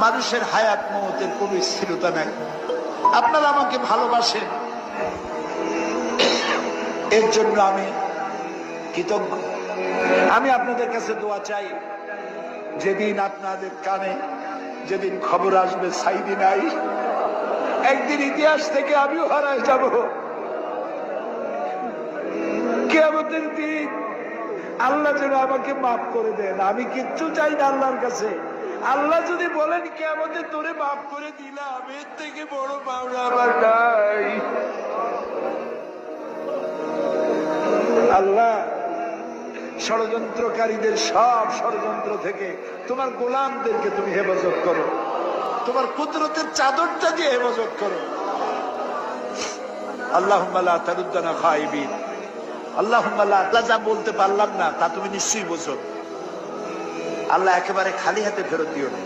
মানুষের হায়াত মওতের কোনো স্থিরতা নাই। আপনারা আমাকে ভালোবাসেন, এর জন্য আমি কৃতজ্ঞ। আমি আপনাদের কাছে দোয়া চাই, যেদিন আপনাদের কানে যেদিন খবর আসবে সাইদি নাই, একদিন ইতিহাস থেকে আমিও হারায় যাব। কিয়ামতের দিন আল্লাহ যেন আমাকে মাফ করে দেন। আমি কিচ্ছু চাই না আল্লাহর কাছে। আল্লাহ যদি বলেন কিয়ামতে তোরে মাফ করে দিলাম, এর থেকে বড় পাওনা আমার নাই। আল্লাহ, ষড়যন্ত্রকারীদের সব ষড়যন্ত্র থেকে তোমার গোলামদেরকে তুমি হেফাজত করো, তোমার কুদরতের চাদরটা দিয়ে হেফাজত করো। আল্লাহুম্মা লা তারুদ্দানা খাইবিন। আল্লাহুম্মা লা, আল্লাহ যা বলতে পারলাম না তা তুমি নিশ্চয়ই বোঝো। আল্লাহ একেবারে খালি হাতে ফেরত দিও না।